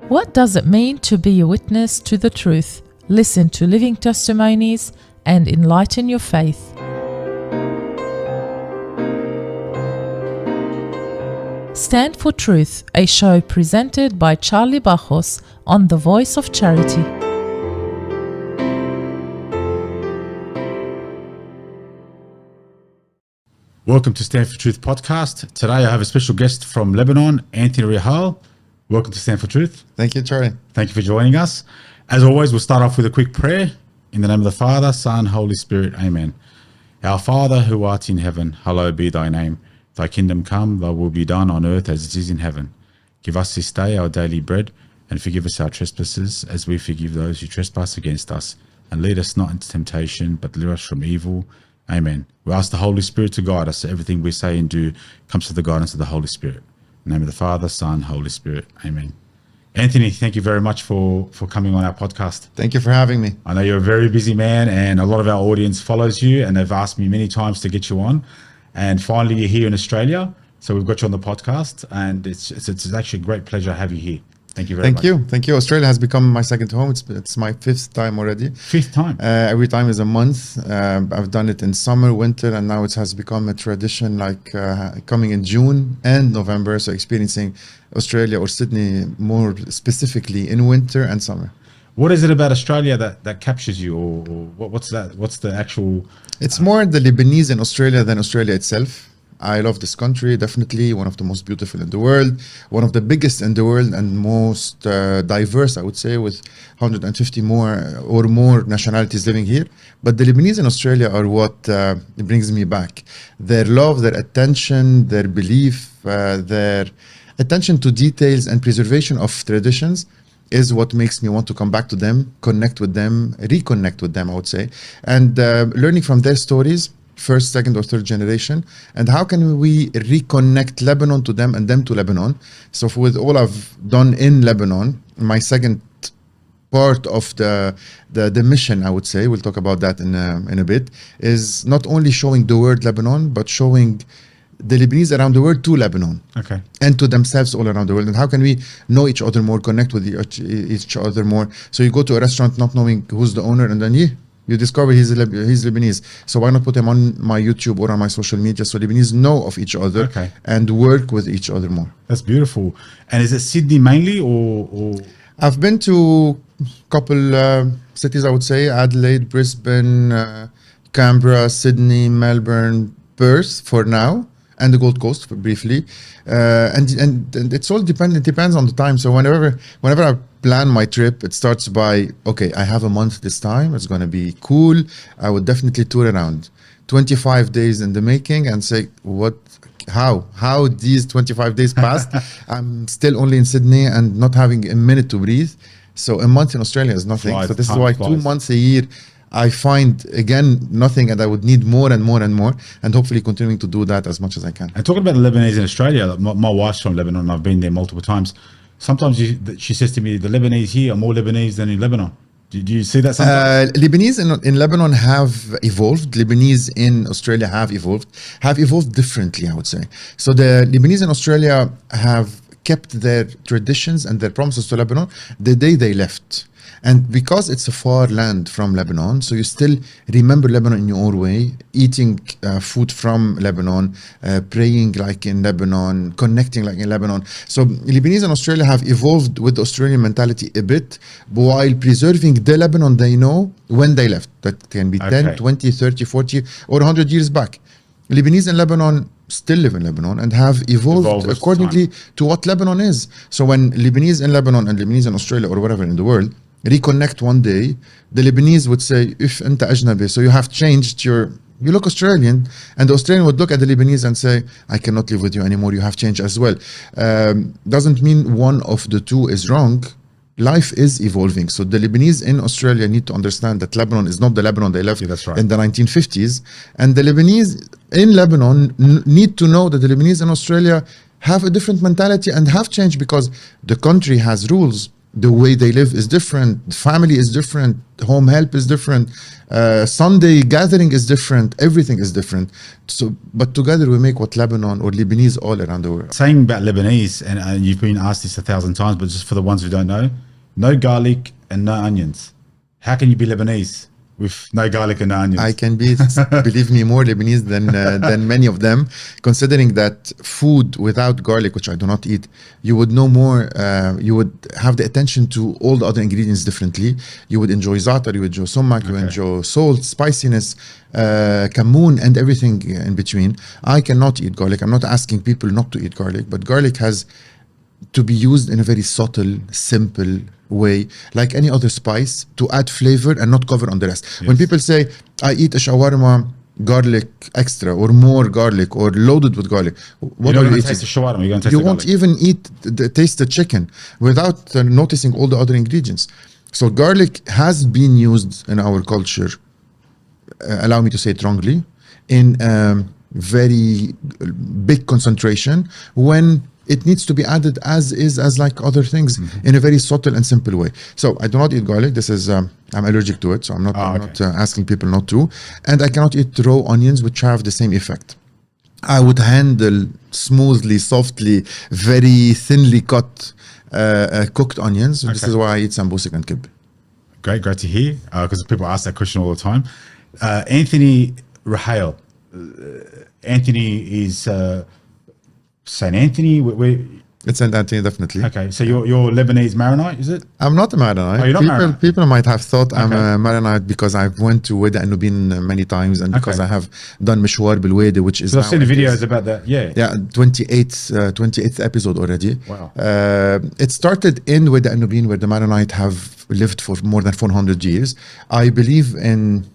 What does it mean to be a witness to the truth? Listen to living testimonies and enlighten your faith. Stand for Truth, a show presented by Charlie Bakhous on The Voice of Charity. Welcome to Stand for Truth podcast. Today I have a special guest from Lebanon, Anthony Rahayel. Welcome to Stand for Truth. Thank you, Charlie. Thank you for joining us. As always, we'll start off with a quick prayer. In the name of the Father, Son, Holy Spirit, Amen. Our Father who art in heaven, hallowed be thy name. Thy kingdom come, thy will be done on earth as it is in heaven. Give us this day our daily bread, and forgive us our trespasses as we forgive those who trespass against us. And lead us not into temptation, but deliver us from evil. Amen. We ask the Holy Spirit to guide us so everything we say and do comes to the guidance of the Holy Spirit. In the name of the Father, Son, Holy Spirit. Amen. Anthony, thank you very much for coming on our podcast. Thank you for having me. I know you're a very busy man and a lot of our audience follows you, and they've asked me many times to get you on. And finally, you're here in Australia. So we've got you on the podcast, and it's actually a great pleasure to have you here. Thank you very much. Thank you. Australia has become my second home. It's my fifth time already. Fifth time? Every time is a month. I've done it in summer, winter, and now it has become a tradition, like coming in June and November. So experiencing Australia or Sydney more specifically in winter and summer. What is it about Australia that captures you, or what's that? What's the actual? It's more the Lebanese in Australia than Australia itself. I love this country, definitely one of the most beautiful in the world, one of the biggest in the world, and most diverse, I would say, with 150 more nationalities living here. But the Lebanese in Australia are what brings me back. Their love, their attention, their belief, their attention to details and preservation of traditions is what makes me want to come back to them, connect with them, reconnect with them, I would say, and learning from their stories, first, second, or third generation, and how can we reconnect Lebanon to them and them to Lebanon. So with all I've done in Lebanon, my second part of the mission, I would say, we'll talk about that in a bit, is not only showing the word Lebanon, but showing the Lebanese around the world to Lebanon, okay, and to themselves all around the world. And how can we know each other more, connect with each other more? So you go to a restaurant not knowing who's the owner, and then you discover he's Lebanese. So why not put him on my YouTube or on my social media so Lebanese know of each other, okay, and work with each other more? That's beautiful. And is it Sydney mainly, or? I've been to a couple cities, I would say, Adelaide, Brisbane, Canberra, Sydney, Melbourne, Perth for now, and the Gold Coast briefly, and it's all depends on the time. So whenever I plan my trip, it starts by, okay, I have a month this time, it's going to be cool, I would definitely tour around. 25 days in the making, and say how these 25 days passed. I'm still only in Sydney and not having a minute to breathe. So a month in Australia is nothing. So this is why 2 months a year I find, again, nothing, and I would need more and more and more, and hopefully continuing to do that as much as I can. And talking about the Lebanese in Australia, my wife's from Lebanon, and I've been there multiple times. Sometimes she says to me, the Lebanese here are more Lebanese than in Lebanon. Do you see that sometimes? Lebanese in Lebanon have evolved. Lebanese in Australia have evolved differently, I would say. So the Lebanese in Australia have kept their traditions and their promises to Lebanon the day they left. And because it's a far land from Lebanon, so you still remember Lebanon in your own way, eating food from Lebanon, praying like in Lebanon, connecting like in Lebanon. So Lebanese in Australia have evolved with the Australian mentality a bit, while preserving the Lebanon they know when they left. That can be 10, 20, 30, 40, or 100 years back. Lebanese in Lebanon still live in Lebanon and have evolved accordingly to what Lebanon is. So when Lebanese in Lebanon and Lebanese in Australia or wherever in the world reconnect one day, the Lebanese would say, if anta ajnabi, so you have changed you look Australian, and the Australian would look at the Lebanese and say, I cannot live with you anymore, you have changed as well. Doesn't mean one of the two is wrong. Life is evolving. So the Lebanese in Australia need to understand that Lebanon is not the Lebanon they left in the 1950s. And the Lebanese in Lebanon need to know that the Lebanese in Australia have a different mentality and have changed, because the country has rules. the way they live is different, family is different, home help is different, Sunday gathering is different, everything is different. So but together we make what Lebanon or Lebanese all around the world. Saying about Lebanese, and you've been asked this 1,000 times, but just for the ones who don't know, no garlic and no onions. How can you be Lebanese with no garlic and no onions? I can be, believe me, more Lebanese than many of them, considering that food without garlic, which I do not eat, you would know more, you would have the attention to all the other ingredients differently. You would enjoy za'atar, you would enjoy sumac, you would enjoy salt, spiciness, kamoon, and everything in between. I cannot eat garlic. I'm not asking people not to eat garlic, but garlic has to be used in a very subtle, simple way, like any other spice, to add flavor and not cover on the rest. Yes. When people say, I eat a shawarma garlic extra or more garlic or loaded with garlic, what You're are not you going to taste eating? the shawarma, you're going to taste You the won't garlic. even taste the chicken without noticing all the other ingredients. So garlic has been used in our culture, allow me to say it wrongly, in very big concentration when it needs to be added as is, as like other things, in a very subtle and simple way. So I do not eat garlic. This is I'm allergic to it, so I'm not asking people not to. And I cannot eat raw onions, which have the same effect. I would handle smoothly, softly, very thinly cut cooked onions. This is why I eat sambusik and kibbeh. Great to hear, because people ask that question all the time. Anthony Rahayel. Anthony is St. Anthony. It's St. Anthony, definitely. Okay, so you're Lebanese Maronite, is it? I'm not a Maronite. Oh, you're not Maronite? People might have thought I'm a Maronite because I've went to Wadi Nubin many times, and because I have done Mishwar bil Wadi, which is So I've seen the videos about that. Yeah. 28th episode already. Wow. It started in Wadi Nubin, where the Maronite have lived for more than 400 years. I believe in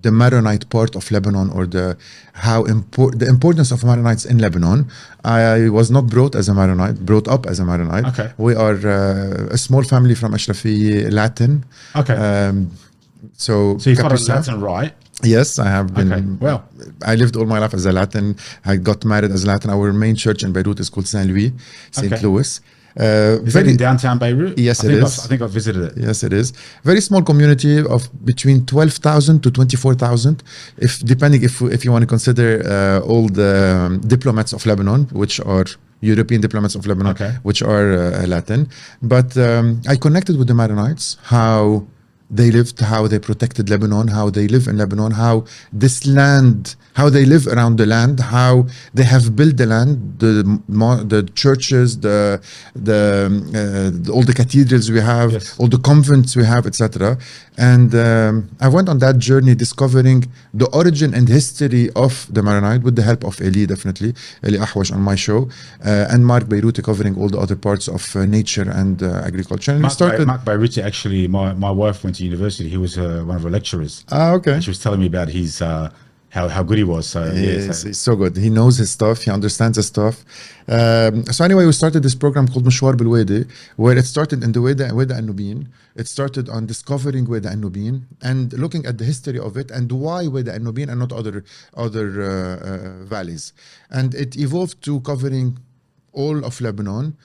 the Maronite part of Lebanon, or the importance of Maronites in Lebanon. I was not brought up as a Maronite. Okay. We are a small family from Ashrafi, Latin. Okay. So you followed Latin, right? Yes, I have been. Okay. Well, I lived all my life as a Latin. I got married as Latin. Our main church in Beirut is called Saint Louis, St. Louis. Is it in downtown Beirut? Yes, it is. I think I've visited it. Yes, it is. Very small community of between 12,000 to 24,000, depending if you want to consider all the diplomats of Lebanon, which are European diplomats of Lebanon, which are Latin. But I connected with the Maronites, how they lived, how they protected Lebanon, how they live in Lebanon, how this land, how they live around the land, how they have built the land, the churches, all the cathedrals we have, all the convents we have, etc. And I went on that journey discovering the origin and history of the Maronite with the help of Eli, definitely, Eli Ahwash on my show, and Mark Beiruti covering all the other parts of nature and agriculture. And Mark Beiruti, actually, my wife went to university. He was one of her lecturers. Okay. And she was telling me about his how good he was. So he's so good. He knows his stuff. He understands his stuff. So anyway, we started this program called Mishwar bil Wadi, where it started in the Wadi Nubin. It started on discovering Wadi Nubin and looking at the history of it and why Wadi Nubin and not other valleys. And it evolved to covering all of Lebanon.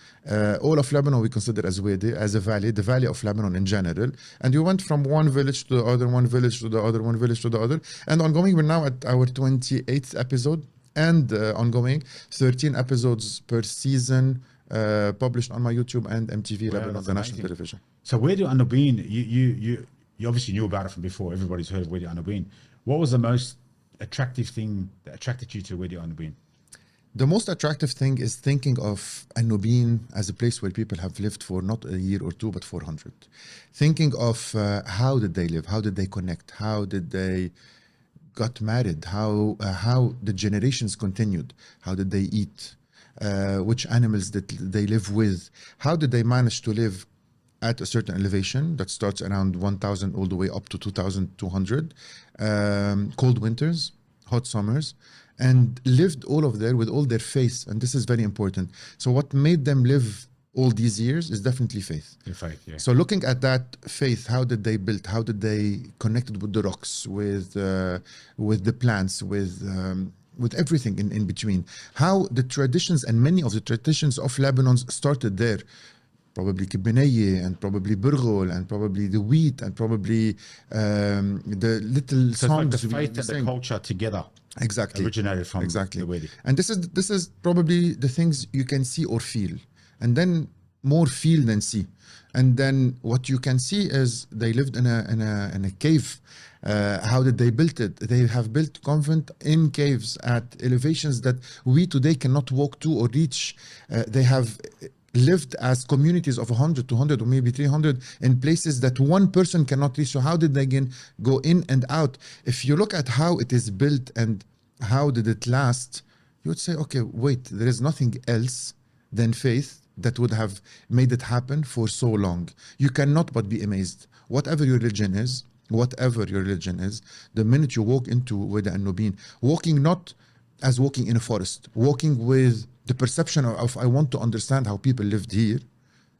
All of Lebanon we consider as Wadi, as a valley, the valley of Lebanon in general. And we went from one village to the other, one village to the other, one village to the other. And ongoing, we're now at our 28th episode, and ongoing 13 episodes per season, published on my YouTube and MTV Lebanon, the national television. So Wadi Nubin, you obviously knew about it from before. Everybody's heard of Wadi Nubin. What was the most attractive thing that attracted you to Wadi Nubin? The most attractive thing is thinking of Nubin as a place where people have lived for not a year or two, but 400. Thinking of how did they live? How did they connect? How did they got married? How the generations continued? How did they eat? Which animals did they live with? How did they manage to live at a certain elevation that starts around 1,000 all the way up to 2,200? Cold winters, hot summers, and lived all of there with all their faith. And this is very important. So what made them live all these years is definitely faith. Faith, yeah. So looking at that faith, how did they build? How did they connect with the rocks, with the plants, with everything in between? How the traditions and many of the traditions of Lebanon started there. probably kibbeneye, and probably burghul, and probably the wheat, and probably the little So song it's that like we the faith and the sing. culture together Exactly. originated from Exactly. the wedding. And this is probably the things you can see or feel, and then more feel than see. And then what you can see is they lived in a cave. How did they build it? They have built convent in caves at elevations that we today cannot walk to or reach. They have lived as communities of 100, 200, or maybe 300 in places that one person cannot reach. So how did they again go in and out? If you look at how it is built and how did it last, you would say, okay, wait, there is nothing else than faith that would have made it happen for so long. You cannot but be amazed. Whatever your religion is, the minute you walk into Wadi al-Nubin, walking not as walking in a forest, walking with the perception of I want to understand how people lived here,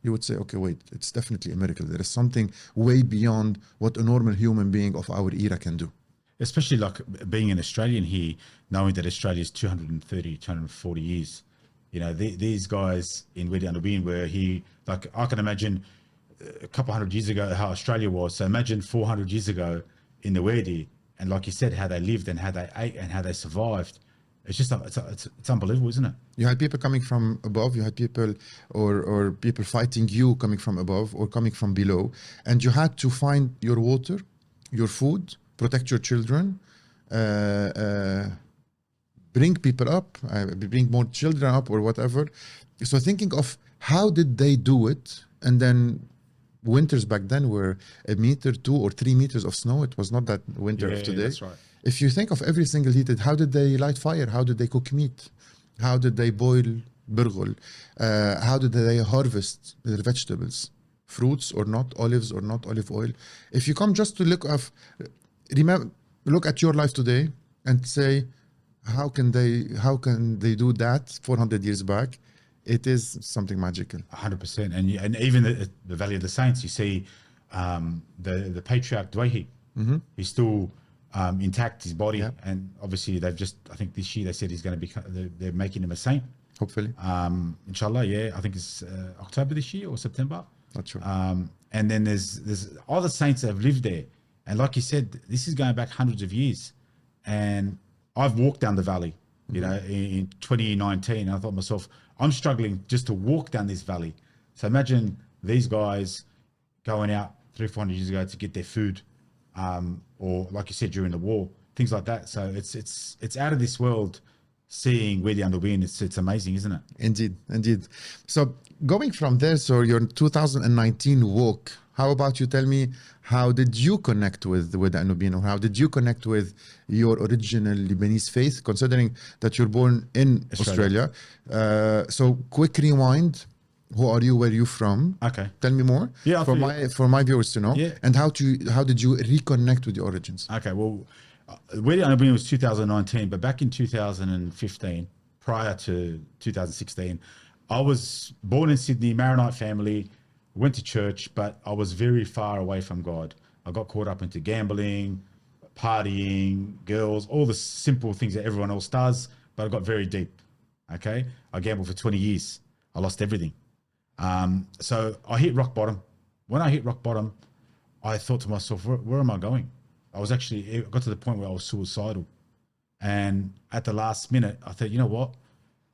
you would say, okay, wait, it's definitely a miracle. There is something way beyond what a normal human being of our era can do. Especially like being an Australian here, knowing that Australia is 230, 240 years. You know, these guys in Wadi al-Nubin were here, like I can imagine a couple hundred years ago how Australia was. So imagine 400 years ago in the Wadi, and like you said, how they lived and how they ate and how they survived. It's just, it's unbelievable, isn't it? You had people coming from above, you had people or people fighting you coming from above or coming from below, and you had to find your water, your food, protect your children, bring people up, bring more children up or whatever. So thinking of how did they do it, and then winters back then were 1 meter, 2 or 3 meters of snow. It was not that winter of today. That's right. If you think of every single heated, how did they light fire? How did they cook meat? How did they boil burghul? How did they harvest their vegetables? Fruits or not, olives or not, olive oil. If you come just to look at your life today and say, how can they do that 400 years back? It is something magical. 100%. And even the Valley of the Saints, you see the patriarch Dwayhe, he's still intact, his body. Yeah. And obviously they've just, I think this year they said he's going to become, they're making him a saint. Hopefully. Inshallah, yeah. I think it's October this year or September. Not sure. And then there's other saints that have lived there. And like you said, this is going back hundreds of years. And I've walked down the valley, you know, in 2019. And I thought to myself, I'm struggling just to walk down this valley. So imagine these guys going out 300-400 years ago to get their food, or like you said, during the war, things like that. So it's out of this world seeing Wadi al-Nubin. It's amazing, isn't it? Indeed. So going from there, so your 2019 walk, how about you tell me, how did you connect with Wadi al-Nubin, or how did you connect with your original Lebanese faith, considering that you're born in Australia? So quick rewind. Who are you? Where are you from? Okay. Tell me more. Yeah, for my viewers to know. Yeah. And how did you reconnect with your origins? Okay, well, Wadi al-Nubin was 2019, but back in 2015, prior to 2016, I was born in Sydney, Maronite family, went to church, but I was very far away from God. I got caught up into gambling, partying, girls, all the simple things that everyone else does, but I got very deep, okay? I gambled for 20 years. I lost everything. So I hit rock bottom. When I hit rock bottom, I thought to myself, where am I going? It got to the point where I was suicidal. And at the last minute, I thought, you know what?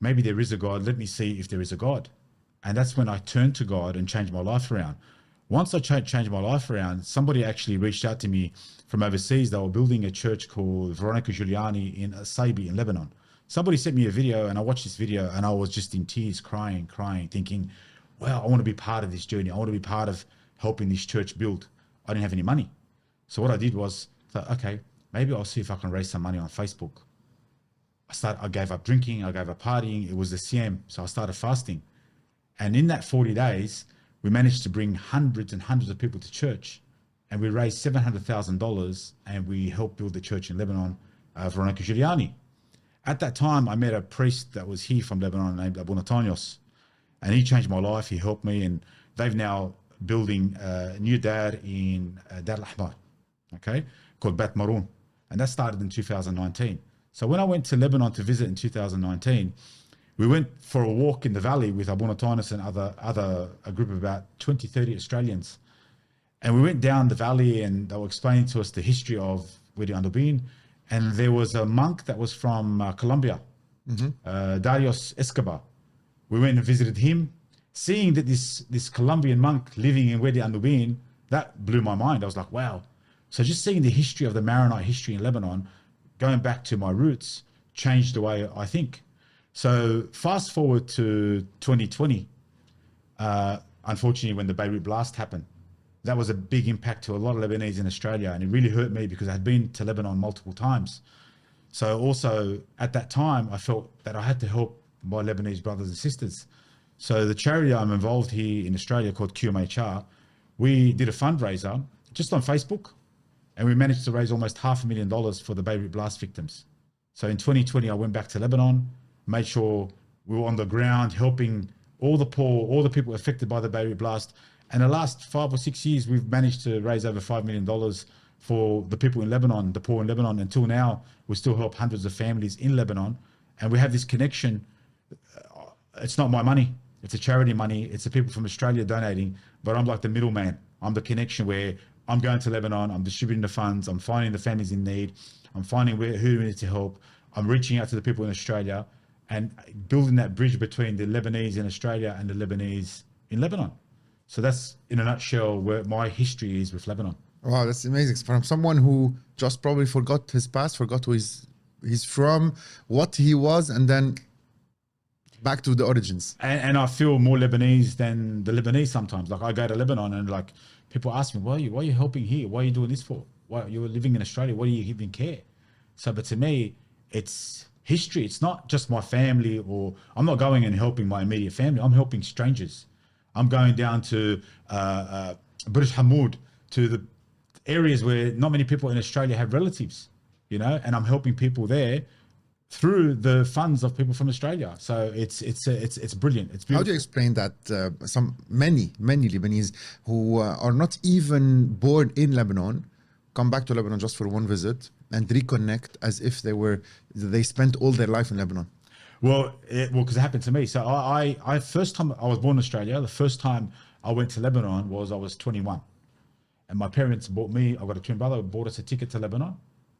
Maybe there is a God. Let me see if there is a God. And that's when I turned to God and changed my life around. Once I changed my life around, somebody actually reached out to me from overseas. They were building a church called Veronica Giuliani in Saibi in Lebanon. Somebody sent me a video, and I watched this video, and I was just in tears, crying, thinking, wow, I want to be part of this journey. I want to be part of helping this church build. I didn't have any money. So what I did was, thought, okay, maybe I'll see if I can raise some money on Facebook. I gave up drinking, I gave up partying. It was the CM, so I started fasting. And in that 40 days, we managed to bring hundreds and hundreds of people to church. And we raised $700,000, and we helped build the church in Lebanon, Veronica Giuliani. At that time, I met a priest that was here from Lebanon named Abu Natanios. And he changed my life, he helped me, and they've now building a new dar in Dar al-Ahmar, okay, called Bat Maroon. And that started in 2019. So when I went to Lebanon to visit in 2019, we went for a walk in the valley with Abu Natanis and a group of about 20, 30 Australians. And we went down the valley and they were explaining to us the history of Wadi Andubin. And there was a monk that was from Colombia, Darius Escobar. We went and visited him. Seeing that this Colombian monk living in Wadi Andubin, that blew my mind. I was like, wow. So just seeing the history of the Maronite history in Lebanon, going back to my roots, changed the way I think. So fast forward to 2020, unfortunately, when the Beirut blast happened, that was a big impact to a lot of Lebanese in Australia, and it really hurt me because I had been to Lebanon multiple times. So also at that time, I felt that I had to help my Lebanese brothers and sisters. So the charity I'm involved here in Australia called QMHR, we did a fundraiser just on Facebook, and we managed to raise almost $500,000 for the Beirut blast victims. So in 2020, I went back to Lebanon, made sure we were on the ground helping all the poor, all the people affected by the Beirut blast. And the last 5 or 6 years, we've managed to raise over $5 million for the people in Lebanon, the poor in Lebanon. Until now, we still help hundreds of families in Lebanon. And we have this connection. It's not my money. It's a charity money. It's the people from Australia donating, but I'm like the middleman. I'm the connection where I'm going to Lebanon, I'm distributing the funds, I'm finding the families in need, I'm finding who we need to help, I'm reaching out to the people in Australia and building that bridge between the Lebanese in Australia and the Lebanese in Lebanon. So that's, in a nutshell, where my history is with Lebanon. Wow, that's amazing. From someone who just probably forgot his past, forgot who he's from, what he was, and then back to the origins. And I feel more Lebanese than the Lebanese sometimes. Like I go to Lebanon and like people ask me, why are you helping here? Why are you doing this for? Why you're living in Australia? Why do you even care? So, but to me, it's history. It's not just my family, or I'm not going and helping my immediate family. I'm helping strangers. I'm going down to British Hamoud, to the areas where not many people in Australia have relatives, you know, and I'm helping people there through the funds of people from Australia. So it's brilliant. It's beautiful. How do you explain that many Lebanese who are not even born in Lebanon come back to Lebanon just for one visit and reconnect as if they spent all their life in Lebanon? Well, because it happened to me. So I first time I was born in Australia, the first time I went to Lebanon was I was 21. And my parents bought me, I've got a twin brother, bought us a ticket to Lebanon.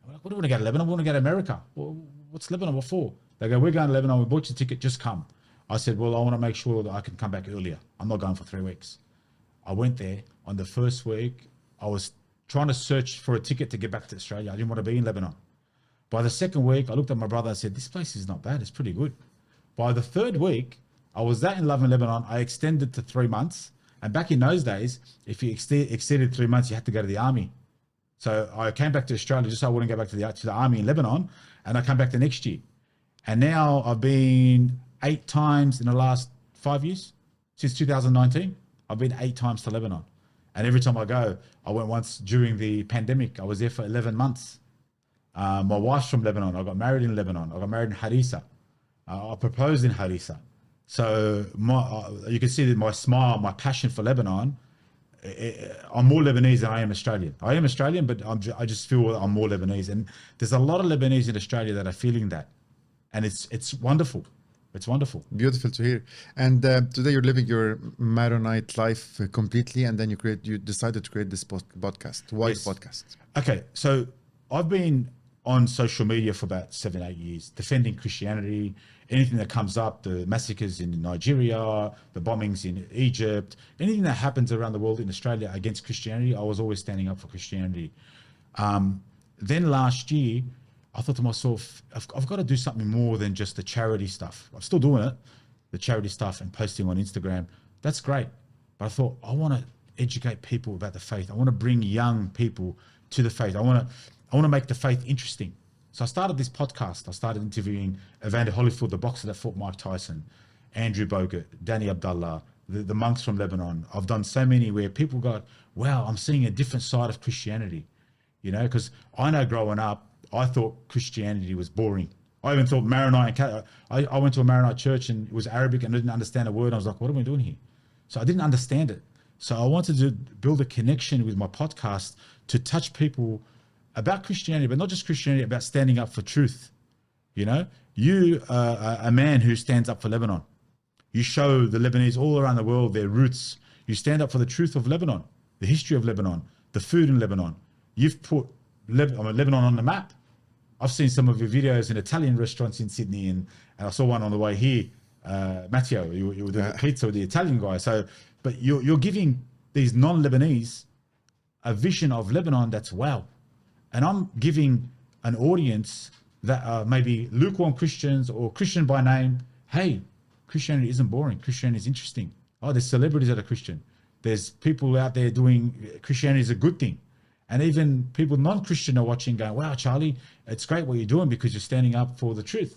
I'm like, what do we want to go to Lebanon? We want to go to America. Well, what's Lebanon? What for? They go, we're going to Lebanon. We bought your ticket. Just come. I said, well, I want to make sure that I can come back earlier. I'm not going for 3 weeks. I went there. On the first week, I was trying to search for a ticket to get back to Australia. I didn't want to be in Lebanon. By the second week, I looked at my brother. I said, this place is not bad. It's pretty good. By the third week, I was that in love in Lebanon. I extended to 3 months. And back in those days, if you exceeded 3 months, you had to go to the army. So I came back to Australia just so I wouldn't go back to the army in Lebanon, and I come back the next year. And now I've been 8 times in the last 5 years. Since 2019, I've been 8 times to Lebanon. And every time I go, I went once during the pandemic. I was there for 11 months. My wife's from Lebanon. I got married in Lebanon. I got married in Harissa. I proposed in Harissa. So you can see that my smile, my passion for Lebanon, I'm more Lebanese than I am Australian. I am Australian, but I just feel I'm more Lebanese. And there's a lot of Lebanese in Australia that are feeling that. And it's wonderful. It's wonderful. Beautiful to hear. And today you're living your Maronite life completely, and then you decided to create this podcast. Why Yes. podcast? Okay, so I've been on social media for about 7-8 years, defending Christianity, anything that comes up, the massacres in Nigeria, the bombings in Egypt, anything that happens around the world in Australia against Christianity, I was always standing up for Christianity. Then last year, I thought to myself, I've got to do something more than just the charity stuff. I'm still doing it, the charity stuff and posting on Instagram. That's great. But I thought, I want to educate people about the faith. I want to bring young people to the faith. I want to make the faith interesting. So I started this podcast. I started interviewing Evander Holyfield, the boxer that fought Mike Tyson, Andrew Bogut, Danny Abdullah, the monks from Lebanon. I've done so many where people go, wow, I'm seeing a different side of Christianity. You know, because I know growing up, I thought Christianity was boring. I even thought Maronite, I went to a Maronite church and it was Arabic and I didn't understand a word. I was like, what are we doing here? So I didn't understand it. So I wanted to build a connection with my podcast to touch people about Christianity, but not just Christianity, about standing up for truth. You know, you are a man who stands up for Lebanon. You show the Lebanese all around the world their roots. You stand up for the truth of Lebanon, the history of Lebanon, the food in Lebanon. You've put Lebanon on the map. I've seen some of your videos in Italian restaurants in Sydney, and I saw one on the way here. Matteo, you were doing a pizza with the Italian guy. So, but you're giving these non-Lebanese a vision of Lebanon that's wow. And I'm giving an audience that are maybe lukewarm Christians or Christian by name, hey, Christianity isn't boring. Christianity is interesting. Oh, there's celebrities that are Christian. There's people out there doing Christianity is a good thing. And even people non-Christian are watching going, wow, Charlie, it's great what you're doing because you're standing up for the truth.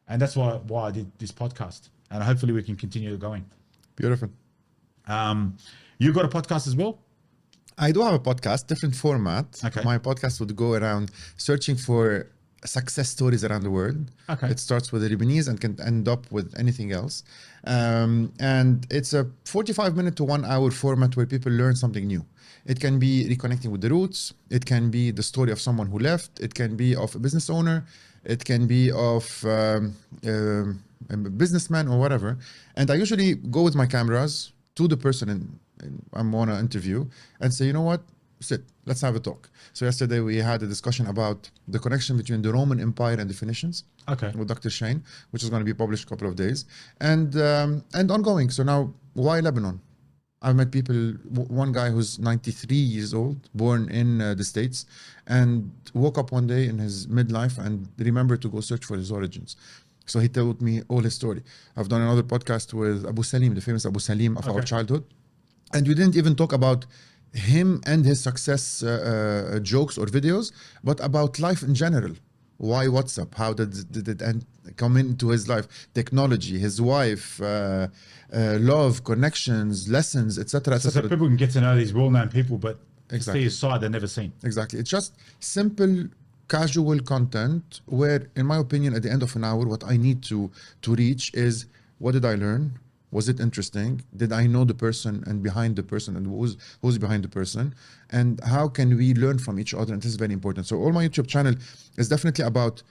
And that's why I did this podcast. And hopefully we can continue going. Beautiful. You got a podcast as well? I do have a podcast, different format. Okay. My podcast would go around searching for success stories around the world. Okay. It starts with the Lebanese and can end up with anything else. And it's a 45-minute to 1 hour format where people learn something new. It can be reconnecting with the roots. It can be the story of someone who left. It can be of a business owner. It can be of a businessman or whatever. And I usually go with my cameras to the person I want to interview and say, you know what? Sit, let's have a talk. So yesterday we had a discussion about the connection between the Roman Empire and the Phoenicians. Okay. With Dr. Shane, which is going to be published a couple of days, and ongoing. So now, why Lebanon? I've met people. One guy who's 93 years old, born in the States, and woke up one day in his midlife and remembered to go search for his origins. So he told me all his story. I've done another podcast with Abu Salim, the famous Abu Salim of our childhood, and we didn't even talk about him and his success jokes or videos, but about life in general. Why WhatsApp? How did it come into his life? Technology, his wife, love, connections, lessons, etc. So people can get to know these well-known people, but Exactly. see a side they've never seen. Exactly. It's just simple, casual content where, in my opinion, at the end of an hour, what I need to reach is, what did I learn? Was it interesting? Did I know the person and behind the person and who's behind the person? And how can we learn from each other? And this is very important. So all my YouTube channel is definitely about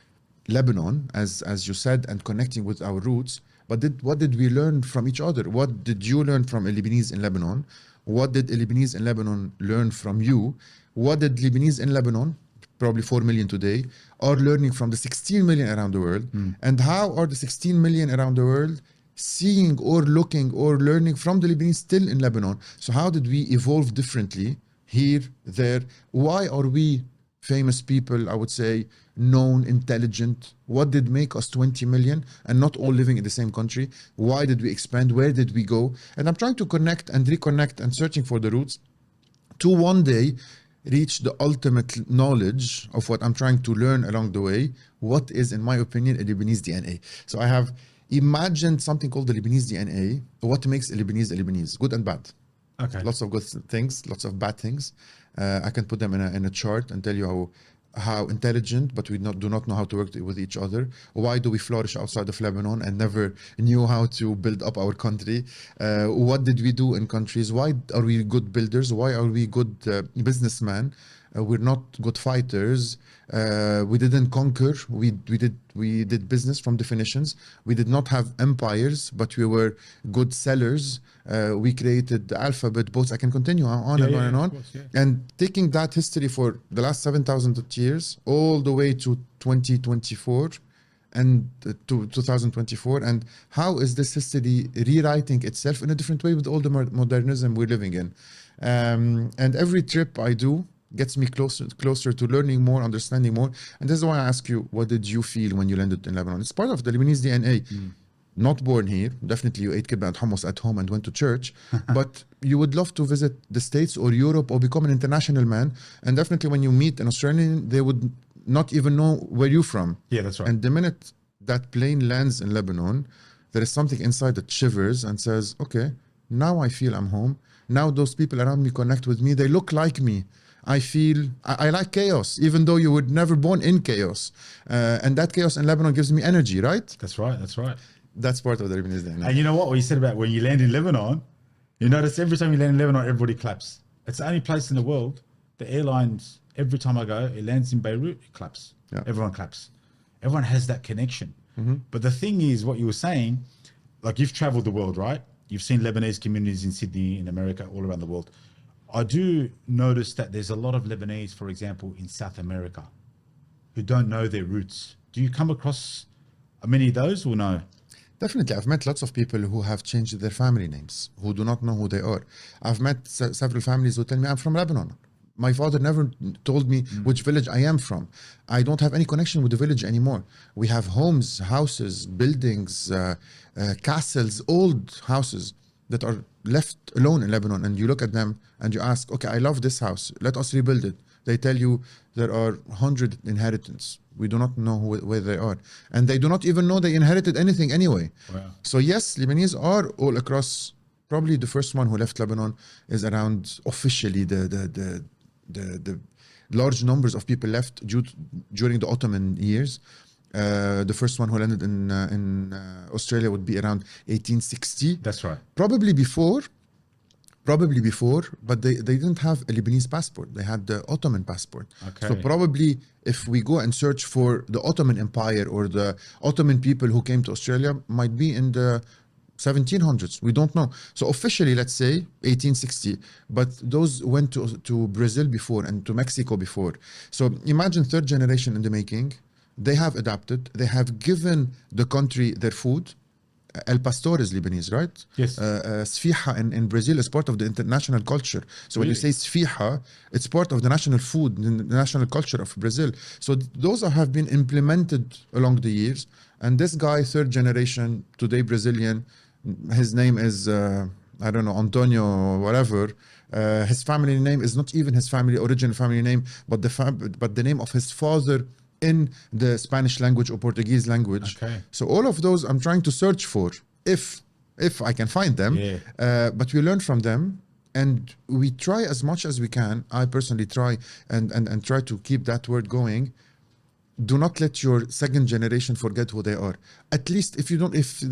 Lebanon, as you said, and connecting with our roots. But what did we learn from each other? What did you learn from a Lebanese in Lebanon? What did a Lebanese in Lebanon learn from you? What did Lebanese in Lebanon, probably 4 million today, are learning from the 16 million around the world? And how are the 16 million around the world seeing or looking or learning from the Lebanese still in Lebanon? So how did we evolve differently here, there? Why are we famous people, I would say, known, intelligent? What did make us 20 million and not all living in the same country? Why did we expand? Where did we go? And I'm trying to connect and reconnect and searching for the roots to one day reach the ultimate knowledge of what I'm trying to learn along the way. What is, in my opinion, a Lebanese DNA? So I have imagined something called the Lebanese DNA. What makes a Lebanese, good and bad. Okay. Lots of good things, lots of bad things. I can put them in a chart and tell you how intelligent, but we do not know how to work with each other. Why do we flourish outside of Lebanon and never knew how to build up our country? What did we do in countries? Why are we good builders? Why are we good businessmen? We're not good fighters. We didn't conquer. We did business from definitions. We did not have empires, but we were good sellers. We created the alphabet, boats. I can continue on and on and on. Course, yeah. And taking that history for the last 7,000 years, all the way to 2024 and to 2024, and how is this history rewriting itself in a different way with all the modernism we're living in? And every trip I do gets me closer to learning more, understanding more. And this is why I ask you, what did you feel when you landed in Lebanon? It's part of the Lebanese DNA. Not born here. Definitely you ate kibbeh and hummus at home and went to church. But you would love to visit the States or Europe or become an international man. And definitely when you meet an Australian, they would not even know where you're from. Yeah, that's right. And the minute that plane lands in Lebanon, there is something inside that shivers and says, okay, now I feel I'm home. Now those people around me connect with me. They look like me. I feel I like chaos, even though you were never born in chaos. And that chaos in Lebanon gives me energy, right? That's right. That's right. That's part of the Lebanese DNA. And you know what you said about when you land in Lebanon, you notice every time you land in Lebanon, everybody claps. It's the only place in the world, the airlines, every time I go, it lands in Beirut, it claps. Yeah. Everyone claps. everyone has that connection. But the thing is, what you were saying, like you've traveled the world, right? You've seen Lebanese communities in Sydney, in America, all around the world. I do notice that there's a lot of Lebanese, for example, in South America, who don't know their roots. Do you come across many of those or no? Definitely. I've met lots of people who have changed their family names, who do not know who they are. I've met several families who tell me I'm from Lebanon. My father never told me which village I am from. I don't have any connection with the village anymore. We have homes, houses, buildings, castles, old houses that are left alone in Lebanon. And you look at them and you ask, okay, I love this house. Let us rebuild it. They tell you there are 100 inheritance. We do not know where they are. And they do not even know they inherited anything anyway. Wow. So yes, Lebanese are all across. Probably the first one who left Lebanon is around officially the large numbers of people left during the Ottoman years. The first one who landed in Australia would be around 1860. That's right. Probably before, but they didn't have a Lebanese passport. They had the Ottoman passport. Okay. So probably if we go and search for the Ottoman Empire or the Ottoman people who came to Australia, might be in the 1700s. We don't know. So officially, let's say 1860, but those went to Brazil before and to Mexico before. So imagine third generation in the making. They have adapted. They have given the country their food. El Pastor is Lebanese, right? Yes. Sfiha in Brazil is part of the international culture. So when you Really? say Sfiha, it's part of the national food, the national culture of Brazil. So those have been implemented along the years. And this guy, third generation, today Brazilian, his name is, I don't know, Antonio or whatever. His family name is not even his original family name, but the name of his father in the Spanish language or Portuguese language. Okay. So all of those I'm trying to search for, if I can find them. Yeah. But we learn from them, and we try as much as we can. I personally try and try to keep that word going. Do not let your second generation forget who they are. At least if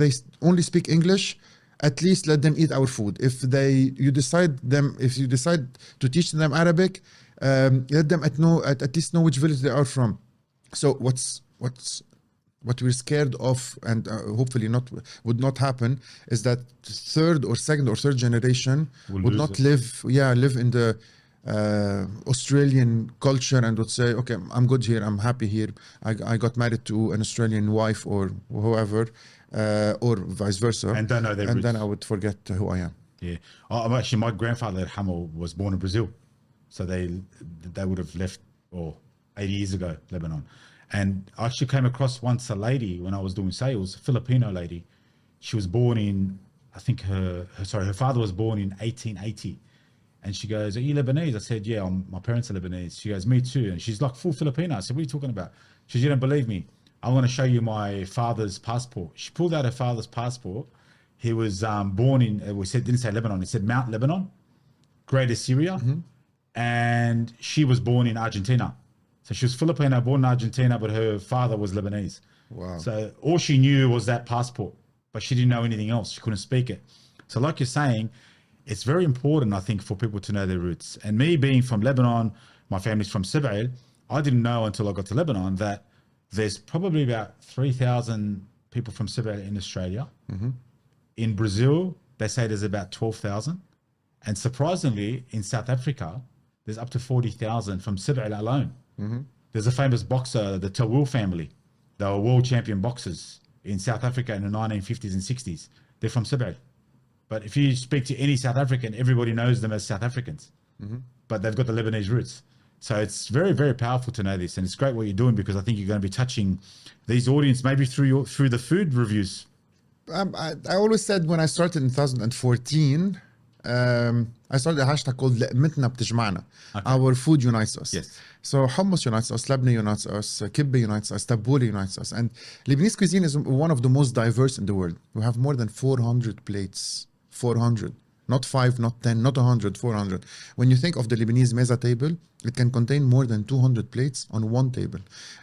they only speak English, at least let them eat our food. If you decide to teach them Arabic, let them at least know which village they are from. So what we're scared of, and hopefully would not happen, is that third or second or third generation would not live in the Australian culture and would say, okay, I'm good here, I'm happy here, I got married to an Australian wife or whoever, or vice versa, And don't know their and roots. then I would forget who I am. Yeah. Actually, my grandfather, Hamel, was born in Brazil. So they would have left 80 years ago, Lebanon. And I actually came across once a lady when I was doing sales, a Filipino lady. She was born in, I think her father was born in 1880. And she goes, are you Lebanese? I said, yeah, my parents are Lebanese. She goes, me too. And she's like full Filipino. I said, what are you talking about? She said, you don't believe me. I want to show you my father's passport. She pulled out her father's passport. He was born in, didn't say Lebanon, it said Mount Lebanon, Greater Syria. And she was born in Argentina. So she was Filipino, born in Argentina, but her father was Lebanese. Wow. So all she knew was that passport, but she didn't know anything else. She couldn't speak it. So like you're saying, it's very important, I think, for people to know their roots. And me being from Lebanon, my family's from Sibel, I didn't know until I got to Lebanon that there's probably about 3,000 people from Sibel in Australia. In Brazil, they say there's about 12,000. And surprisingly, in South Africa, there's up to 40,000 from Sibel alone. There's a famous boxer, the Tawil family. They were world champion boxers in South Africa in the 1950s and 60s. They're from Sibel. But if you speak to any South African, everybody knows them as South Africans. But they've got the Lebanese roots. So it's very, very powerful to know this. And it's great what you're doing, because I think you're going to be touching these audience maybe through the food reviews. I always said when I started in 2014, I started a hashtag called لقمتنا بتجمعنا. Our food unites us. Yes. So hummus unites us, labna unites us, kibbeh unites us, tabbouleh unites us. And Lebanese cuisine is one of the most diverse in the world. We have more than 400 plates. 400. Not 5, not 10, not 100, 400. When you think of the Lebanese meza table, it can contain more than 200 plates on one table.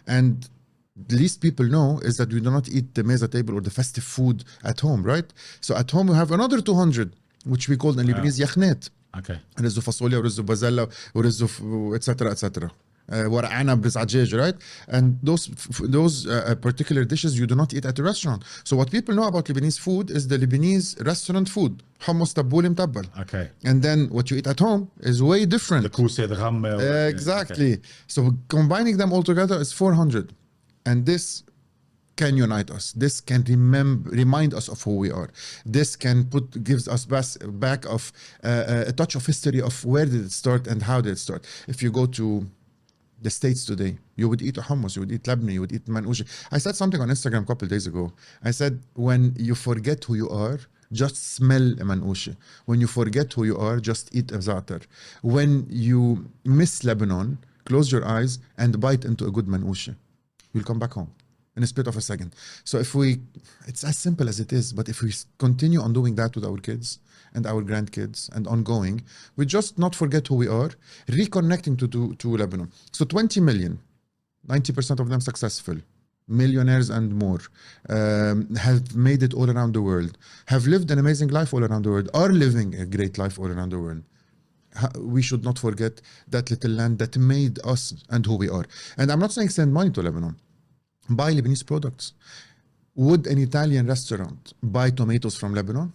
And the least people know is that we do not eat the meza table or the festive food at home, right? So at home we have another 200, which we call in Lebanese yakhnet. Okay. رز فاصوليا ورز بازلا ورز etc etc. ورق بالزعجاج, right? And those particular dishes you do not eat at a restaurant. So what people know about Lebanese food is the Lebanese restaurant food. حمص تبول متبل. Okay. And then what you eat at home is way different. The kouseh, the ghamme. Exactly. Okay. So combining them all together is 400. And this can unite us. This can remind us of who we are. This can gives us back of a touch of history of where did it start and how did it start. If you go to the States today, you would eat a hummus, you would eat labneh, you would eat manouche. I said something on Instagram a couple of days ago. I said, when you forget who you are, just smell a manouche. When you forget who you are, just eat a za'atar. When you miss Lebanon, close your eyes and bite into a good manouche. You'll come back home in a split of a second. So it's as simple as it is, but if we continue on doing that with our kids and our grandkids and ongoing, we just not forget who we are, reconnecting to Lebanon. So 20 million, 90% of them successful, millionaires and more, have made it all around the world, have lived an amazing life all around the world, are living a great life all around the world. We should not forget that little land that made us and who we are. And I'm not saying send money to Lebanon. Buy Lebanese products. Would an Italian restaurant buy tomatoes from Lebanon?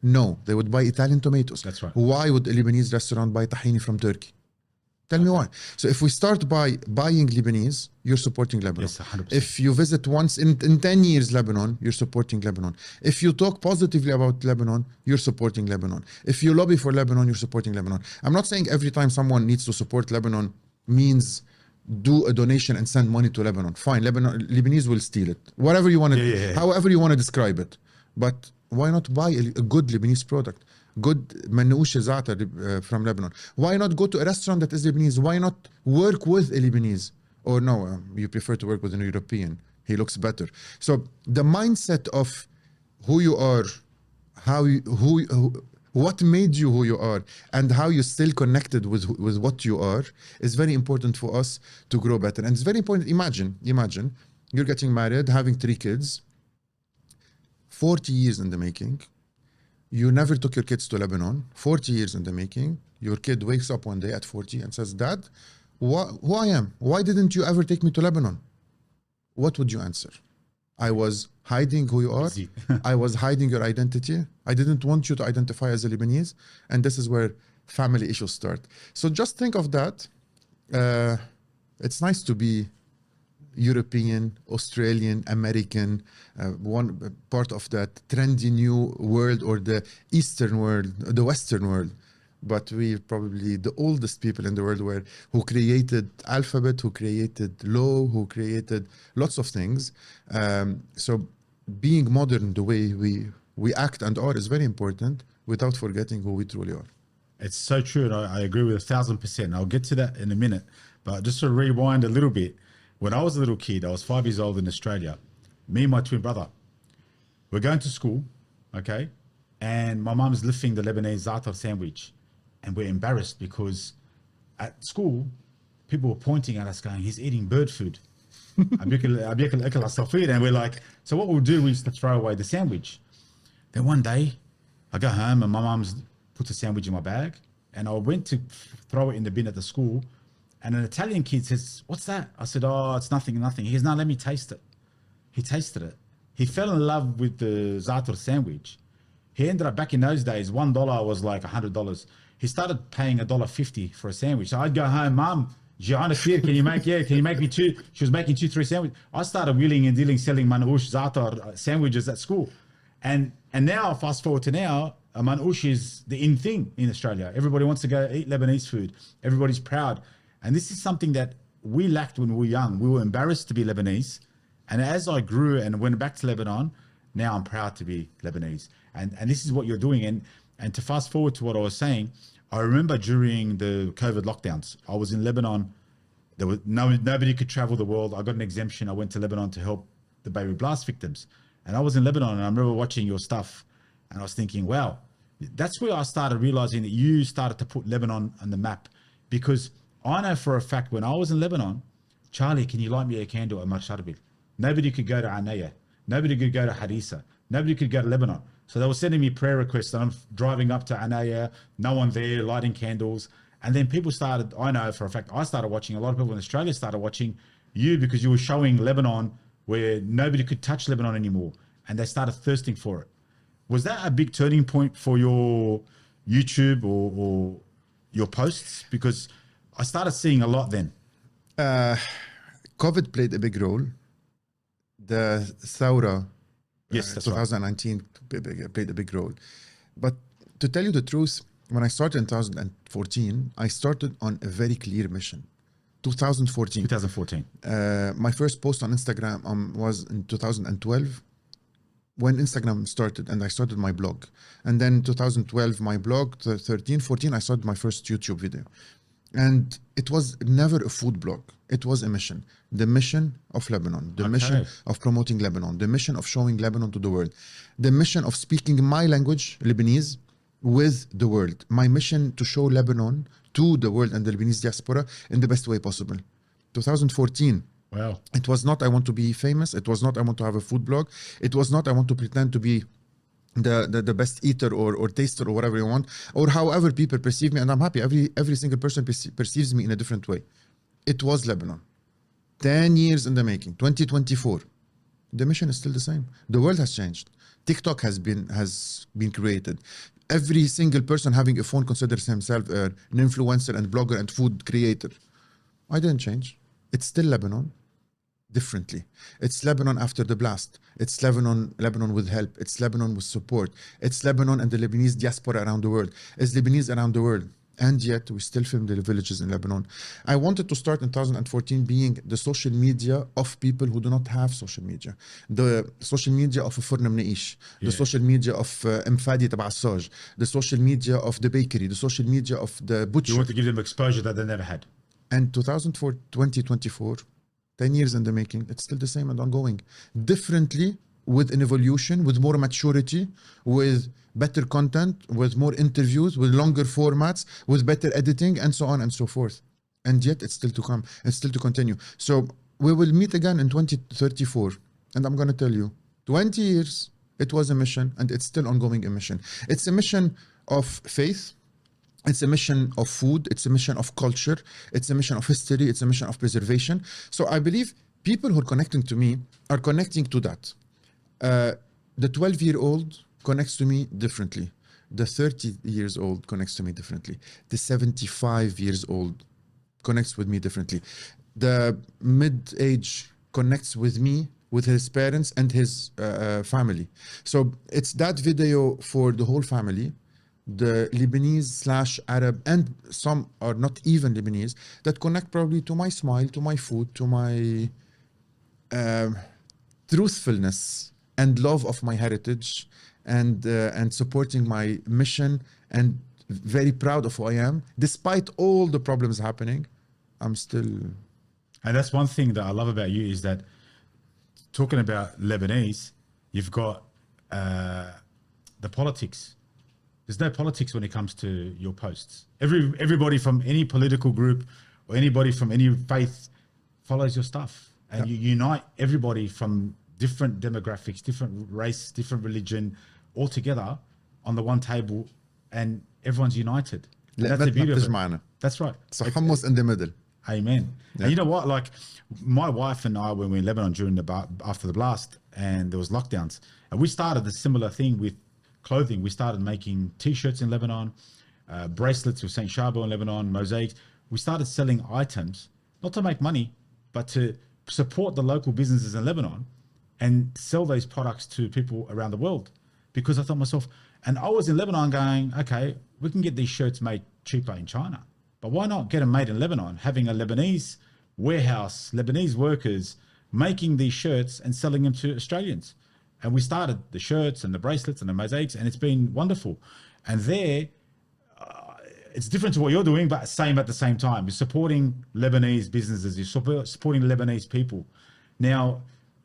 No, they would buy Italian tomatoes. That's right. Why would a Lebanese restaurant buy tahini from Turkey? Tell me why. So if we start by buying Lebanese, you're supporting Lebanon. Yes, 100%. If you visit once in 10 years Lebanon, you're supporting Lebanon. If you talk positively about Lebanon, you're supporting Lebanon. If you lobby for Lebanon, you're supporting Lebanon. I'm not saying every time someone needs to support Lebanon means do a donation and send money to Lebanon. Fine, Lebanese will steal it. Whatever you want to, however you want to describe it. But why not buy a good Lebanese product? Good manouche za'atar from Lebanon. Why not go to a restaurant that is Lebanese? Why not work with a Lebanese? Or no, you prefer to work with an European. He looks better. So the mindset of who you are, what made you who you are, and how you're still connected with what you are is very important for us to grow better. And it's very important. Imagine you're getting married, having 3 kids, 40 years in the making. You never took your kids to Lebanon, 40 years in the making. Your kid wakes up one day at 40 and says, Dad, who I am? Why didn't you ever take me to Lebanon? What would you answer? I was hiding who you are. I was hiding your identity. I didn't want you to identify as a Lebanese. And this is where family issues start. So just think of that. It's nice to be European, Australian, American, one part of that trendy new world, or the Eastern world, the Western world. But we're probably the oldest people in the world who created alphabet, who created law, who created lots of things. So being modern the way we act and are is very important, without forgetting who we truly are. It's so true, and I agree with 1,000%. I'll get to that in a minute. But just to rewind a little bit, when I was a little kid, I was 5 years old in Australia. Me and my twin brother, we're going to school, okay? And my mum's lifting the Lebanese za'atar sandwich. And we're embarrassed because at school, people were pointing at us going, he's eating bird food. And we're like, so what we'll do, we used to throw away the sandwich. Then one day, I go home and my mum's put the sandwich in my bag. And I went to throw it in the bin at the school. And an Italian kid says, what's that? I said, oh, it's nothing. He goes, no, let me taste it. He tasted it. He fell in love with the za'atar sandwich. He ended up, back in those days, $1 was like $100. He started paying $1.50 for a sandwich. So I'd go home, Mum, can you make me 2? She was making 2, 3 sandwiches. I started wheeling and dealing, selling manouche za'atar sandwiches at school. And now, fast forward to now, a manouche is the in thing in Australia. Everybody wants to go eat Lebanese food. Everybody's proud. And this is something that we lacked when we were young. We were embarrassed to be Lebanese. And as I grew and went back to Lebanon, now I'm proud to be Lebanese. And this is what you're doing. And to fast forward to what I was saying, I remember during the COVID lockdowns, I was in Lebanon. There was nobody could travel the world. I got an exemption. I went to Lebanon to help the baby blast victims. And I was in Lebanon, and I remember watching your stuff, and I was thinking, wow, that's where I started realizing that you started to put Lebanon on the map. Because I know for a fact, when I was in Lebanon, Charlie, can you light me a candle at Marsharbil? Nobody could go to Anaya. Nobody could go to Harissa. Nobody could go to Lebanon. So they were sending me prayer requests, and I'm driving up to Anaya, no one there, lighting candles. And then people started, I know for a fact, I started watching, a lot of people in Australia started watching you because you were showing Lebanon where nobody could touch Lebanon anymore. And they started thirsting for it. Was that a big turning point for your YouTube or your posts? Because I started seeing a lot then. COVID played a big role. The Thawra, Yes, that's right. 2019 played a big role. But to tell you the truth, when I started in 2014, I started on a very clear mission. 2014. 2014. My first post on Instagram was in 2012 when Instagram started, and I started my blog. And then 2012, my blog, 13, 14, I started my first YouTube video. And it was never a food blog. It was a mission. The mission of Lebanon, the mission of promoting Lebanon, the mission of showing Lebanon to the world, the mission of speaking my language, Lebanese, with the world. My mission to show Lebanon to the world and the Lebanese diaspora in the best way possible. 2014. Wow. It was not I want to be famous. It was not I want to have a food blog. It was not I want to pretend to be the best eater or taster or whatever you want, or however people perceive me. And I'm happy. Every single person perceives me in a different way. It was Lebanon. 10 years in the making. 2024. The mission is still the same. The world has changed. TikTok has been created. Every single person having a phone considers himself an influencer and blogger and food creator. I didn't change. It's still Lebanon, differently. It's Lebanon after the blast. It's Lebanon with help. It's Lebanon with support. It's Lebanon and the Lebanese diaspora around the world. It's Lebanese around the world. And yet we still film the villages in Lebanon. I wanted to start in 2014 being the social media of people who do not have social media. The social media of Furn Mnaish, the social media of Mfadi Taba Assaj, the social media of the bakery, the social media of the butcher. You want to give them exposure that they never had. And 2024, 10 years in the making, it's still the same and ongoing. Differently, with an evolution, with more maturity, with better content, with more interviews, with longer formats, with better editing, and so on and so forth. And yet it's still to come, it's still to continue. So we will meet again in 2034. And I'm going to tell you, 20 years, it was a mission, and it's still ongoing a mission. It's a mission of faith. It's a mission of food. It's a mission of culture. It's a mission of history. It's a mission of preservation. So I believe people who are connecting to me are connecting to that. The 12-year-old connects to me differently. The 30 years old connects to me differently. The 75 years old connects with me differently. The mid-age connects with me, with his parents and his family. So it's that video for the whole family. The Lebanese/Arab, and some are not even Lebanese, that connect probably to my smile, to my food, to my truthfulness and love of my heritage, and supporting my mission, and very proud of who I am. Despite all the problems happening, I'm still... And that's one thing that I love about you, is that talking about Lebanese, you've got the politics. There's no politics when it comes to your posts. Everybody from any political group or anybody from any faith follows your stuff. And you unite everybody from different demographics, different race, different religion, all together on the one table, and everyone's united. That's the beauty of it. That's right. So hummus in the middle. Amen. Yeah. And you know what? Like my wife and I, when we were in Lebanon after the blast, and there was lockdowns, and we started a similar thing with clothing. We started making T-shirts in Lebanon, bracelets with Saint Shabo in Lebanon, mosaics. We started selling items, not to make money, but to support the local businesses in Lebanon and sell those products to people around the world. Because I thought myself, and I was in Lebanon going, okay, we can get these shirts made cheaper in China, but why not get them made in Lebanon? Having a Lebanese warehouse, Lebanese workers making these shirts and selling them to Australians. And we started the shirts and the bracelets and the mosaics, and it's been wonderful. And there, it's different to what you're doing, but same at the same time. You're supporting Lebanese businesses, you're supporting Lebanese people. Now,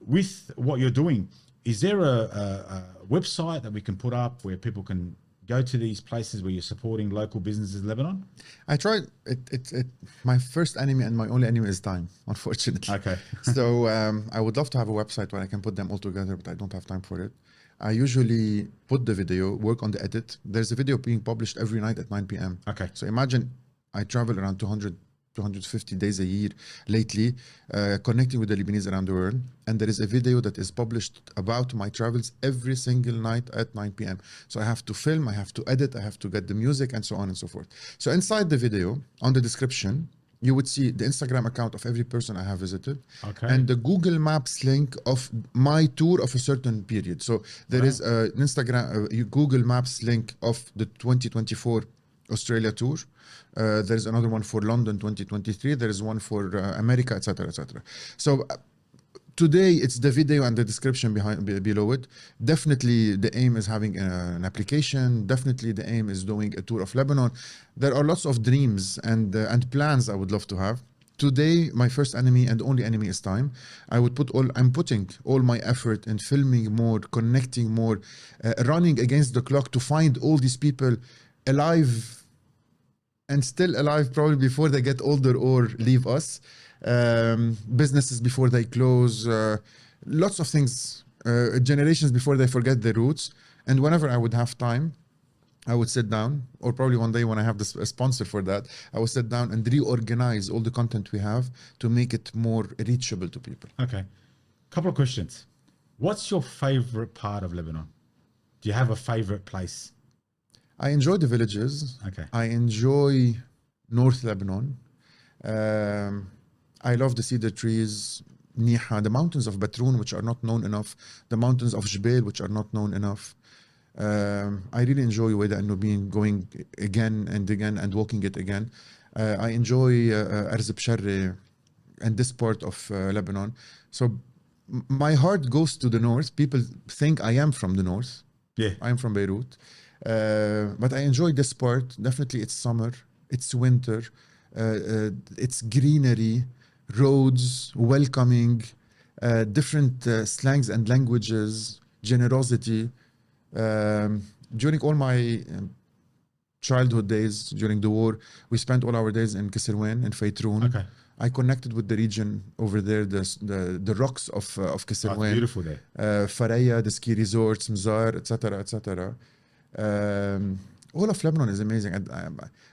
with what you're doing, is there a website that we can put up where people can go to these places where you're supporting local businesses in Lebanon? I tried. My first enemy and my only enemy is time, unfortunately. Okay. So I would love to have a website where I can put them all together, but I don't have time for it. I usually put the video, work on the edit. There's a video being published every night at 9 p.m. Okay. So imagine I travel around 200, 250 days a year lately, connecting with the Lebanese around the world. And there is a video that is published about my travels every single night at 9 p.m. So I have to film, I have to edit, I have to get the music, and so on and so forth. So inside the video, on the description, you would see the Instagram account of every person I have visited, Okay. and the Google Maps link of my tour of a certain period. So there is an Instagram, Google Maps link of the 2024 Australia tour. There's another one for London 2023. There is one for America, etc., etc. So today it's the video and the description below it. Definitely the aim is having an application. Definitely the aim is doing a tour of Lebanon. There are lots of dreams and plans I would love to have. Today, my first enemy and only enemy is time. I'm putting all my effort in filming more, connecting more, running against the clock to find all these people alive and still alive, probably before they get older or leave us. Businesses before they close, lots of things, generations before they forget their roots. And whenever I would have time, I would sit down, or probably one day when I have a sponsor for that, I would sit down and reorganize all the content we have to make it more reachable to people. Okay. Couple of questions. What's your favorite part of Lebanon? Do you have a favorite place? I enjoy the villages. Okay. I enjoy North Lebanon. I love the cedar trees, Niha, the mountains of Batroun, which are not known enough, the mountains of Jbeil, which are not known enough. I really enjoy Weda and Nubin, going again and again and walking it again. I enjoy Arz Bsharri and this part of Lebanon. So my heart goes to the north. People think I am from the north. Yeah. I am from Beirut. But I enjoy this part. Definitely it's summer, it's winter, it's greenery, roads, welcoming, different slangs and languages, generosity. During all my childhood days, during the war, we spent all our days in Kisirwen and Faytroun. Okay. I connected with the region over there, the rocks of Kisirwen. Oh, beautiful there. Faraya, the ski resorts, Mzar, etc., etc. All of Lebanon is amazing.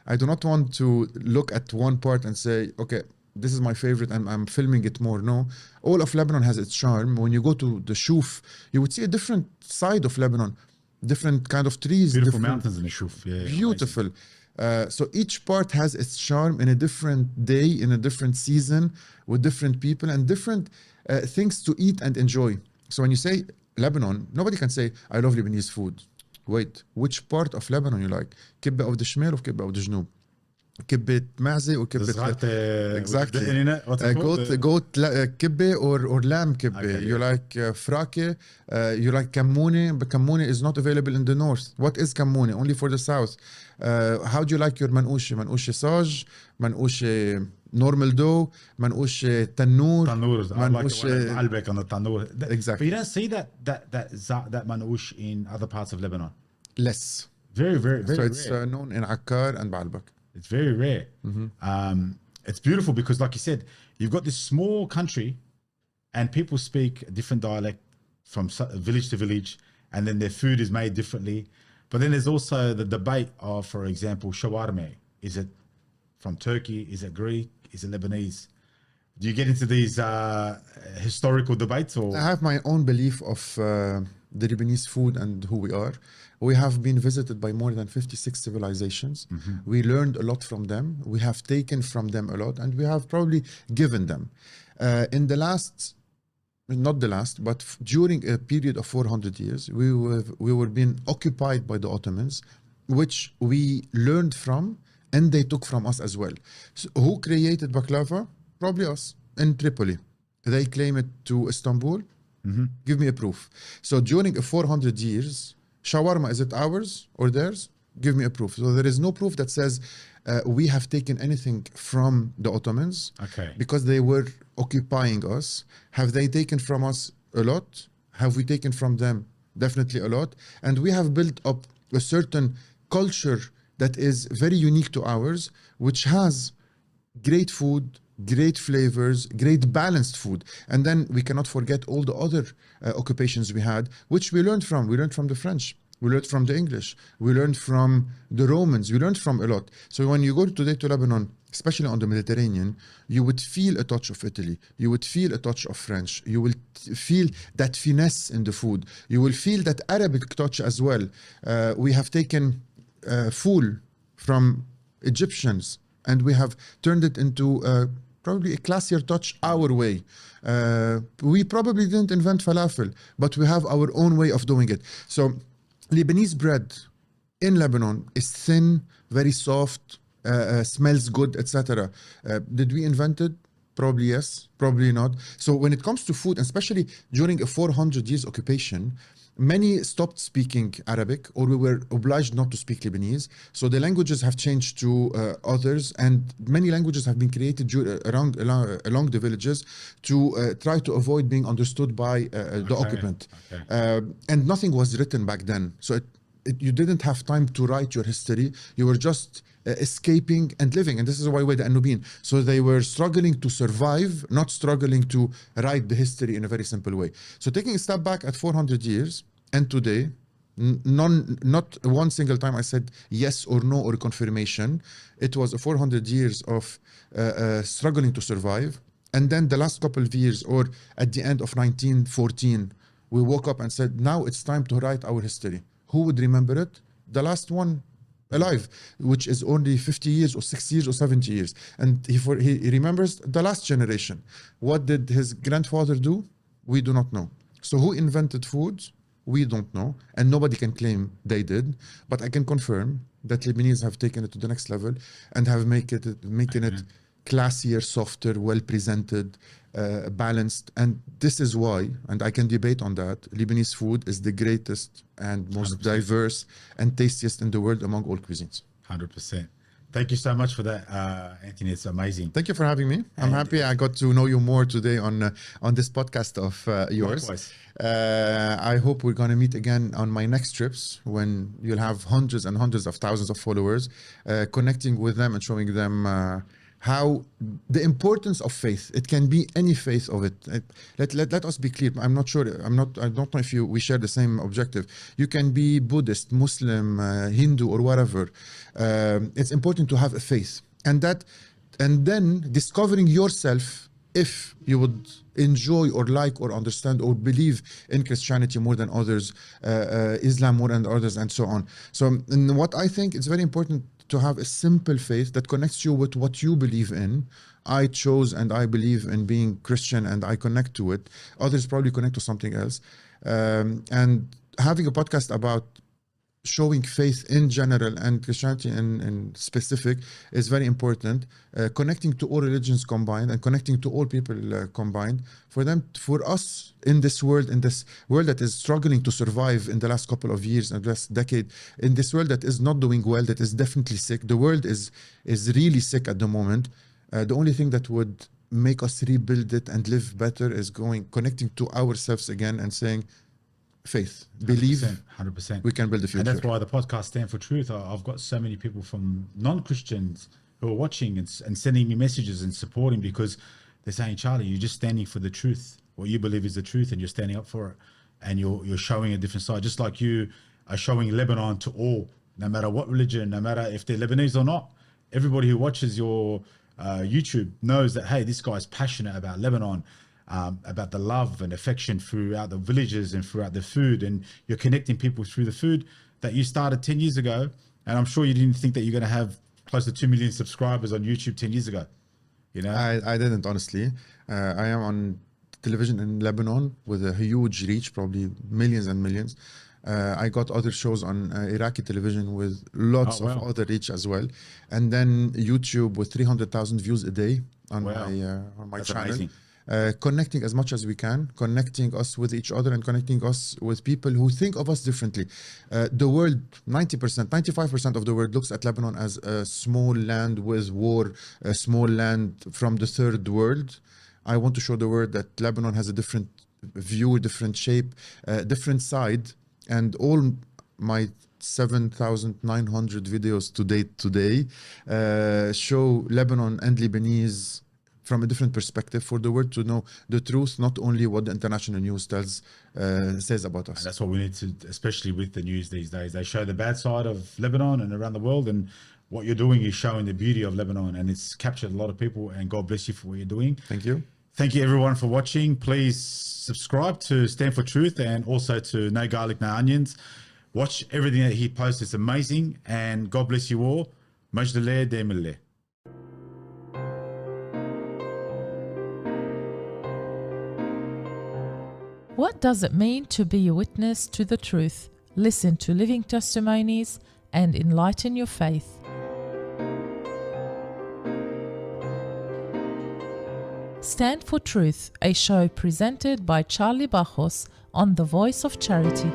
I do not want to look at one part and say, okay, this is my favorite and I'm filming it more. No, all of Lebanon has its charm. When you go to the Shuf, you would see a different side of Lebanon, different kind of trees. Beautiful mountains in the Shuf. Yeah, beautiful. So each part has its charm in a different day, in a different season, with different people and different things to eat and enjoy. So when you say Lebanon, nobody can say, I love Lebanese food. Wait, which part of Lebanon you like? كبة of the شمال or كبة of the جنوب? كبة معزة or كبة exactly. Goat كبة or lamb كبة. Okay, you like frake, you like كمونة, but كمونة is not available in the north. What is كمونة? Only for the south. How do you like your منقوشة? منقوشة صاج, منقوشة normal dough, منقوشة تنور. Tanur, I like it when Albek on the tanur. Exactly. But you don't see that manouche in other parts of Lebanon. Less. Very, very, very So it's rare. known in Akkar and Baalbek. It's very rare. It's beautiful because, like you said, you've got this small country and people speak a different dialect from village to village, and then their food is made differently. But then there's also the debate of, for example, shawarma. Is it from Turkey? Is it Greek? Is it Lebanese? Do you get into these historical debates? Or I have my own belief of the Lebanese food and who we are. We have been visited by more than 56 civilizations. We learned a lot from them. We have taken from them a lot, and we have probably given them. In the last, not the last, but during a period of 400 years, we were being occupied by the Ottomans, which we learned from, and they took from us as well. So who created baklava? Probably us in Tripoli. They claim it to Istanbul. Give me a proof. So during 400 years, shawarma, is it ours or theirs? Give me a proof. So there is no proof that says we have taken anything from the Ottomans. Okay. Because they were occupying us. Have they taken from us a lot? Have we taken from them? Definitely a lot. And we have built up a certain culture that is very unique to ours, which has great food, great flavors, great balanced food. And then we cannot forget all the other occupations we had, which we learned from. We learned from the French. We learned from the English. We learned from the Romans. We learned from a lot. So when you go today to Lebanon, especially on the Mediterranean, you would feel a touch of Italy. You would feel a touch of French. You will feel that finesse in the food. You will feel that Arabic touch as well. We have taken fool from Egyptians and we have turned it into probably a classier touch our way. We probably didn't invent falafel, but we have our own way of doing it. So Lebanese bread in Lebanon is thin, very soft, smells good, etc. Did we invent it? Probably yes, probably not. So when it comes to food, especially during a 400 years occupation, many stopped speaking Arabic, or we were obliged not to speak Lebanese. So the languages have changed to others, and many languages have been created along the villages to try to avoid being understood by the occupant. Okay. And nothing was written back then. So you didn't have time to write your history. You were just escaping and living. And this is why we're the Anubin. So they were struggling to survive, not struggling to write the history in a very simple way. So taking a step back at 400 years and today, not one single time I said yes or no or confirmation. It was a 400 years of struggling to survive. And then the last couple of years, or at the end of 1914, we woke up and said, now it's time to write our history. Who would remember it? The last one alive, which is only 50 years or 60 years or 70 years. And he remembers the last generation. What did his grandfather do? We do not know. So who invented food? We don't know. And nobody can claim they did. But I can confirm that Lebanese have taken it to the next level and have making it classier, softer, well-presented, balanced. And this is why, and I can debate on that, Lebanese food is the greatest and most 100%. diverse and tastiest in the world among all cuisines. 100%. Thank you so much for that, Anthony. It's amazing. Thank you for having me. I'm happy I got to know you more today on this podcast of yours. Likewise. I hope we're going to meet again on my next trips when you'll have hundreds and hundreds of thousands of followers, connecting with them and showing them how the importance of faith. It can be any faith of it. Let us be clear. I'm not sure. I don't know if we share the same objective. You can be Buddhist, Muslim, Hindu, or whatever. It's important to have a faith, and then discovering yourself if you would enjoy or like or understand or believe in Christianity more than others, Islam more than others, and so on. So, and what I think it's very important to have a simple faith that connects you with what you believe in. I chose and I believe in being Christian and I connect to it. Others probably connect to something else. And having a podcast about showing faith in general and Christianity in specific is very important. Connecting to all religions combined and connecting to all people combined for us in this world that is struggling to survive in the last couple of years and last decade, in this world that is not doing well, that is definitely sick. The world is really sick at the moment. The only thing that would make us rebuild it and live better is connecting to ourselves again and saying, faith, believe, 100%. We can build the future. And that's why the podcast Stand for Truth. I've got so many people from non-Christians who are watching and sending me messages and supporting, because they're saying, Charlie, you're just standing for the truth. What you believe is the truth, and you're standing up for it, and you're showing a different side, just like you are showing Lebanon to all, no matter what religion, no matter if they're Lebanese or not. Everybody who watches your YouTube knows that, hey, this guy's passionate about Lebanon, about the love and affection throughout the villages and throughout the food, and you're connecting people through the food that you started 10 years ago. And I'm sure you didn't think that you're going to have close to 2 million subscribers on YouTube 10 years ago. You know, I didn't, honestly. I am on television in Lebanon with a huge reach, probably millions and millions. I got other shows on Iraqi television with lots of other reach as well, and then YouTube with 300,000 views a day on my That's channel. amazing. Connecting as much as we can, connecting us with each other and connecting us with people who think of us differently. The world, 90%, 95% of the world looks at Lebanon as a small land with war, a small land from the third world. I want to show the world that Lebanon has a different view, different shape, different side, and all my 7,900 videos to date today show Lebanon and Lebanese from a different perspective, for the world to know the truth, not only what the international news says about us. And that's what we need to, especially with the news these days. They show the bad side of Lebanon and around the world, and what you're doing is showing the beauty of Lebanon, and it's captured a lot of people, and God bless you for what you're doing. Thank you. Thank you everyone for watching. Please subscribe to Stand for Truth and also to No Garlic, No Onions. Watch everything that he posts. It's amazing, and God bless you all. Majdallah Demillah. What does it mean to be a witness to the truth? Listen to living testimonies and enlighten your faith. Stand for Truth, a show presented by Charlie Bakhous on The Voice of Charity.